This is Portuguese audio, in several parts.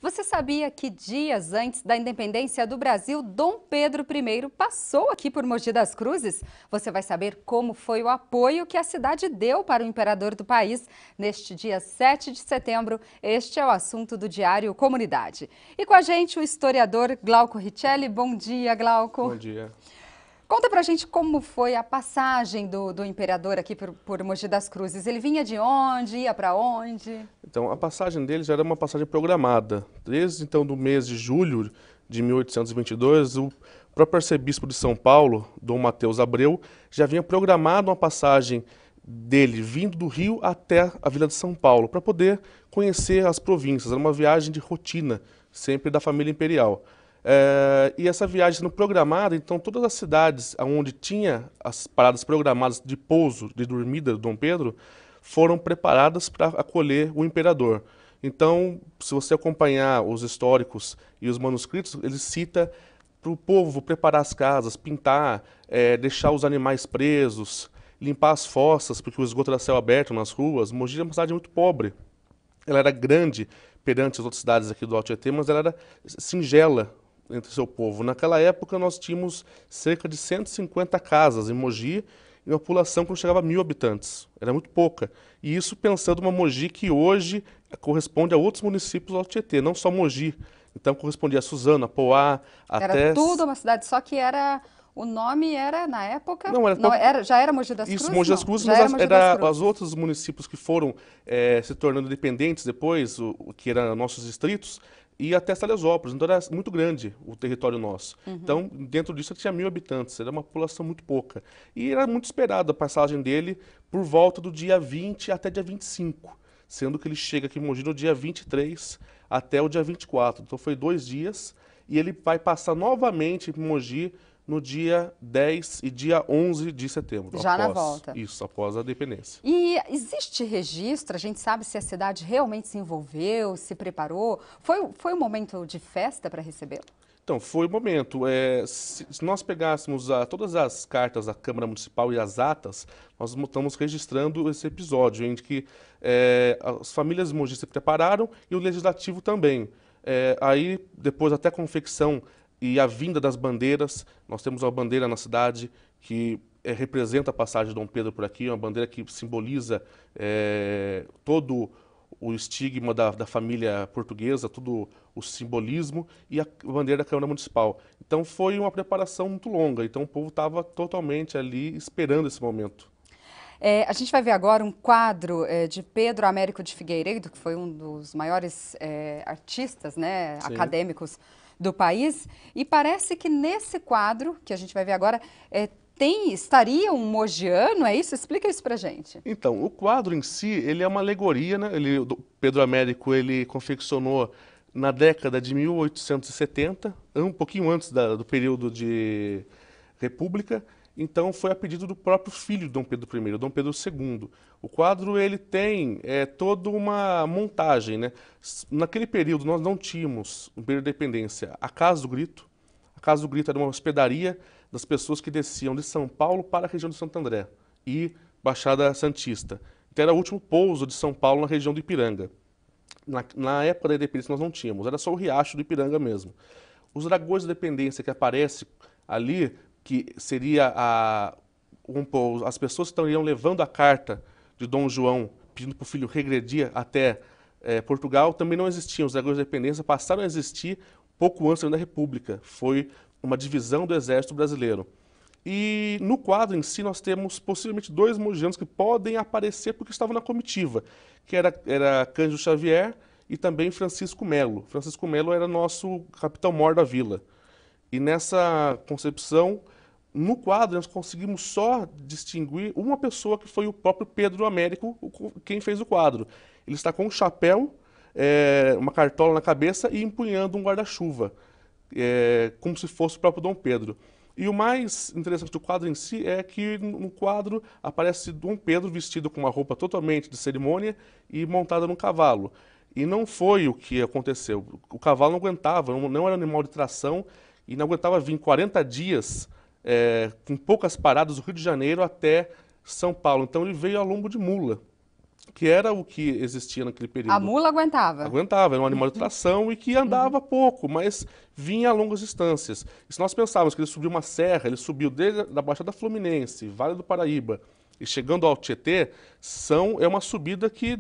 Você sabia que dias antes da independência do Brasil, Dom Pedro I passou aqui por Mogi das Cruzes? Você vai saber como foi o apoio que a cidade deu para o imperador do país neste dia 7 de setembro. Este é o assunto do Diário Comunidade. E com a gente o historiador Glauco Richelli. Bom dia, Glauco. Bom dia. Conta pra gente como foi a passagem do imperador aqui por Mogi das Cruzes. Ele vinha de onde? Ia para onde? Então, a passagem dele já era uma passagem programada. Desde então, do mês de julho de 1822, o próprio arcebispo de São Paulo, Dom Mateus Abreu, já havia programado uma passagem dele vindo do Rio até a Vila de São Paulo, para poder conhecer as províncias. Era uma viagem de rotina, sempre da família imperial. E essa viagem sendo programada, então todas as cidades onde tinha as paradas programadas de pouso, de dormida do Dom Pedro, foram preparadas para acolher o imperador. Então, se você acompanhar os históricos e os manuscritos, ele cita para o povo preparar as casas, pintar, deixar os animais presos, limpar as fossas, porque o esgoto era céu aberto nas ruas. Mogi é uma cidade muito pobre. Ela era grande perante as outras cidades aqui do Alto Tietê, mas ela era singela entre o seu povo. Naquela época nós tínhamos cerca de 150 casas em Mogi e uma população que não chegava a 1.000 habitantes. Era muito pouca. E isso pensando uma Mogi que hoje corresponde a outros municípios do Alto Tietê, não só Mogi. Então correspondia a Suzano, a Poá, até... Era tudo uma cidade, só que era... O nome era, na época... Não, já era Mogi das Cruzes? Isso, Mogi das Cruzes, Já mas era Mogi das Cruzes. os outros municípios que foram se tornando independentes depois, que eram nossos distritos, e até Salesópolis. Então era muito grande o território nosso. Então, dentro disso, tinha 1.000 habitantes. Era uma população muito pouca. E era muito esperada a passagem dele por volta do dia 20 até dia 25, sendo que ele chega aqui em Mogi no dia 23 até o dia 24. Então foi 2 dias, e ele vai passar novamente em Mogi no dia 10 e dia 11 de setembro. Já na volta. Isso, após a independência. E existe registro? A gente sabe se a cidade realmente se envolveu, se preparou? Foi um momento de festa para recebê-lo? Então, foi o momento. Se nós pegássemos todas as cartas da Câmara Municipal e as atas, nós estamos registrando esse episódio em que as famílias de Mogi se prepararam e o Legislativo também. Aí, depois, até a confecção e a vinda das bandeiras, nós temos uma bandeira na cidade que representa a passagem de Dom Pedro por aqui, uma bandeira que simboliza todo o estigma da família portuguesa, todo o simbolismo, e a bandeira da Câmara Municipal. Então foi uma preparação muito longa, então o povo estava totalmente ali esperando esse momento. A gente vai ver agora um quadro de Pedro Américo de Figueiredo, que foi um dos maiores artistas, né, acadêmicos do país, e parece que nesse quadro, que a gente vai ver agora, estaria um mogiano, é isso? Explica isso pra gente. Então, o quadro em si, ele é uma alegoria, né? O Pedro Américo, ele confeccionou na década de 1870, um pouquinho antes do período de República. Então, foi a pedido do próprio filho de Dom Pedro I, Dom Pedro II. O quadro ele tem toda uma montagem, né? Naquele período, nós não tínhamos, no período da independência, a Casa do Grito. A Casa do Grito era uma hospedaria das pessoas que desciam de São Paulo para a região de Santo André e Baixada Santista. Então, era o último pouso de São Paulo na região do Ipiranga. Na época da independência, nós não tínhamos, era só o riacho do Ipiranga mesmo. Os dragões da independência que aparecem ali, que seria as pessoas que estariam levando a carta de Dom João, pedindo para o filho regredir até Portugal, também não existiam. Os dragões da independência passaram a existir pouco antes da República. Foi uma divisão do Exército Brasileiro. E no quadro em si nós temos possivelmente 2 mogianos que podem aparecer porque estavam na comitiva, que era Cândido Xavier e também Francisco Melo. Francisco Melo era nosso capitão-mor da vila. E nessa concepção, no quadro, nós conseguimos só distinguir uma pessoa que foi o próprio Pedro Américo, quem fez o quadro. Ele está com um chapéu, uma cartola na cabeça e empunhando um guarda-chuva, como se fosse o próprio Dom Pedro. E o mais interessante do quadro em si é que no quadro aparece Dom Pedro vestido com uma roupa totalmente de cerimônia e montado num cavalo. E não foi o que aconteceu. O cavalo não aguentava, não era animal de tração, e não aguentava vir 40 dias com poucas paradas do Rio de Janeiro até São Paulo. Então ele veio a lombo de mula. que era o que existia naquele período. A mula aguentava. Aguentava, era um animal de tração e que andava pouco, mas vinha a longas distâncias. E se nós pensávamos que ele subiu uma serra, ele subiu desde a Baixada Fluminense, Vale do Paraíba, e chegando ao Tietê, é uma subida que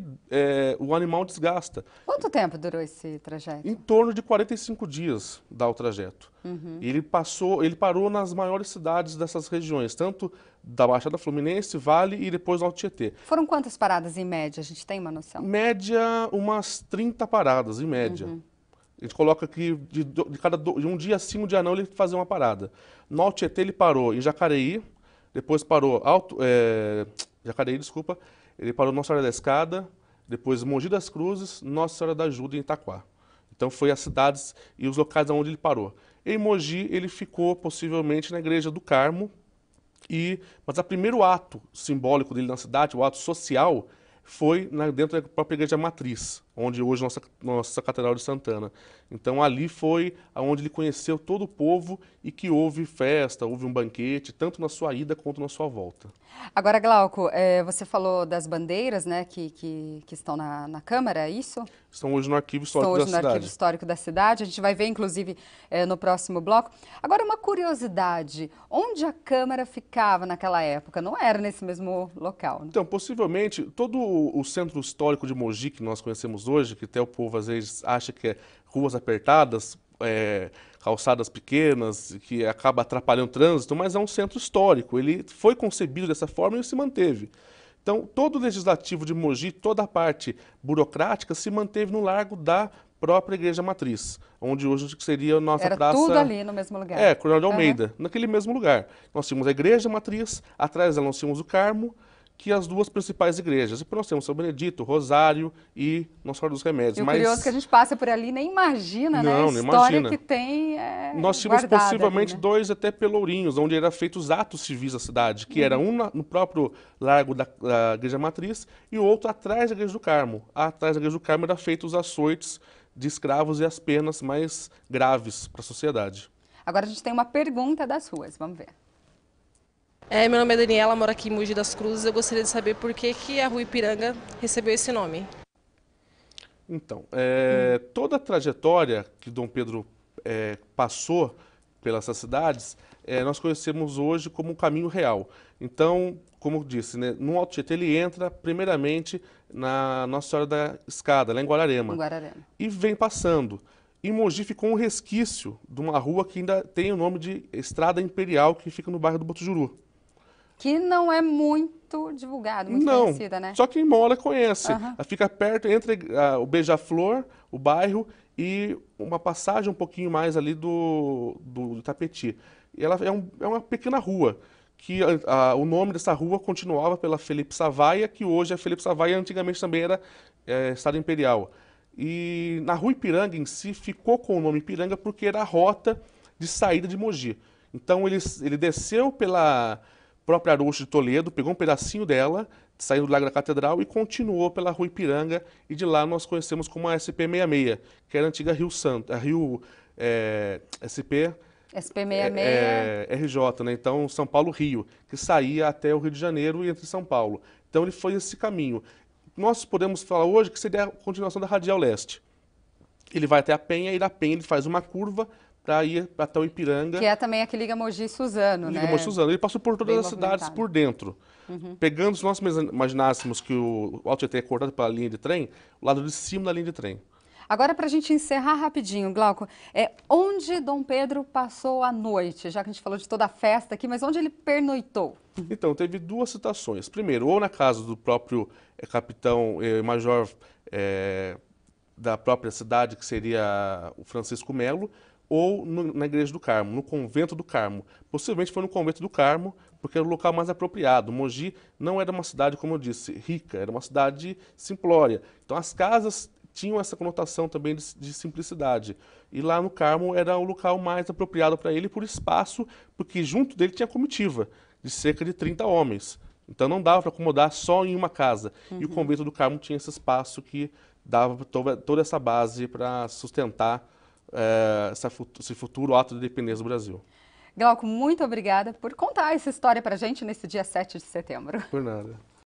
o animal desgasta. Quanto tempo durou esse trajeto? Em torno de 45 dias dá o trajeto. E ele parou nas maiores cidades dessas regiões, tanto da Baixada Fluminense, Vale e depois ao Tietê. Foram quantas paradas em média? A gente tem uma noção? Média, umas 30 paradas, em média. A gente coloca que de um dia sim, um dia não, ele fazia uma parada. No Tietê ele parou em Jacareí, depois parou Jacareí, desculpa, ele parou Nossa Senhora da Escada, depois Mogi das Cruzes, Nossa Senhora da Ajuda em Itaquá. Então foi as cidades e os locais onde ele parou. Em Mogi ele ficou possivelmente na Igreja do Carmo, mas o primeiro ato simbólico dele na cidade, o ato social, foi dentro da própria Igreja Matriz, onde hoje nossa Catedral de Santana. Então ali foi onde ele conheceu todo o povo e que houve festa, houve um banquete, tanto na sua ida quanto na sua volta. Agora, Glauco, você falou das bandeiras, né, que estão na Câmara, é isso? Estão hoje no Arquivo Histórico da cidade. Estão hoje no Arquivo Histórico da cidade. A gente vai ver, inclusive, no próximo bloco. Agora, uma curiosidade. Onde a Câmara ficava naquela época? Não era nesse mesmo local, né? Então, possivelmente, todo o centro histórico de Mogi, que nós conhecemos hoje, que até o povo às vezes acha que é ruas apertadas, calçadas pequenas, que acaba atrapalhando o trânsito, mas é um centro histórico. Ele foi concebido dessa forma e se manteve. Então, todo o legislativo de Mogi, toda a parte burocrática se manteve no largo da própria Igreja Matriz, onde hoje seria a nossa praça... Era tudo ali no mesmo lugar. Coronel de Almeida, naquele mesmo lugar. Nós tínhamos a Igreja Matriz, atrás dela nós tínhamos o Carmo, que as duas principais igrejas. E nós temos São Benedito, Rosário e Nossa Senhora dos Remédios. E o curioso é que a gente passa por ali e nem imagina, né? A história que tem Nós tínhamos possivelmente ali, né? 2 até pelourinhos, onde eram feitos atos civis da cidade, que era um no próprio largo da Igreja Matriz e o outro atrás da Igreja do Carmo. Atrás da Igreja do Carmo eram feitos os açoites de escravos e as penas mais graves para a sociedade. Agora a gente tem uma pergunta das ruas, vamos ver. Meu nome é Daniela, moro aqui em Mogi das Cruzes. Eu gostaria de saber por que a Rua Ipiranga recebeu esse nome. Então, toda a trajetória que Dom Pedro passou pelas cidades, nós conhecemos hoje como um caminho real. Então, como eu disse, né, no Alto Tietê ele entra primeiramente na Nossa Senhora da Escada, lá em Guararema. E vem passando. Em Mogi ficou um resquício de uma rua que ainda tem o nome de Estrada Imperial, que fica no bairro do Botujuru. Que não é muito divulgado, muito conhecida, né? Só quem mora conhece. Ela fica perto entre o Beija-Flor, o bairro, e uma passagem um pouquinho mais ali do Itapetí. E ela é uma pequena rua, que o nome dessa rua continuava pela Felipe Savaia, que hoje é Felipe Savaia, antigamente também era Estrada Imperial. E na Rua Ipiranga em si ficou com o nome Ipiranga porque era a rota de saída de Mogi. Então ele desceu pela própria Arouche de Toledo, pegou um pedacinho dela, saindo do Largo da Catedral e continuou pela Rua Ipiranga, e de lá nós conhecemos como a SP66, que era a antiga Rio Santo, a Rio SP66 RJ, né? Então São Paulo-Rio, que saía até o Rio de Janeiro e entre São Paulo. Então ele foi esse caminho. Nós podemos falar hoje que seria a continuação da Radial Leste. Ele vai até a Penha e da Penha ele faz uma curva para ir até o Ipiranga. Que é também a que liga Mogi e Suzano, né? Liga Mogi e Suzano. Ele passou por todas as cidades por dentro. Pegando, se nós imaginássemos que o Alto Tietê é cortado pela linha de trem, o lado de cima da linha de trem. Agora, para a gente encerrar rapidinho, Glauco, onde Dom Pedro passou a noite? Já que a gente falou de toda a festa aqui, mas onde ele pernoitou? Então, teve duas situações. Primeiro, ou na casa do próprio capitão major da própria cidade, que seria o Francisco Melo, ou na Igreja do Carmo, no Convento do Carmo. Possivelmente foi no Convento do Carmo, porque era o local mais apropriado. Mogi não era uma cidade, como eu disse, rica, era uma cidade simplória. Então as casas tinham essa conotação também de simplicidade. E lá no Carmo era o local mais apropriado para ele por espaço, porque junto dele tinha comitiva, de cerca de 30 homens. Então não dava para acomodar só em uma casa. E o Convento do Carmo tinha esse espaço que dava toda essa base para sustentar esse futuro ato de independência do Brasil. Glauco, muito obrigada por contar essa história para a gente nesse dia 7 de setembro. Por nada.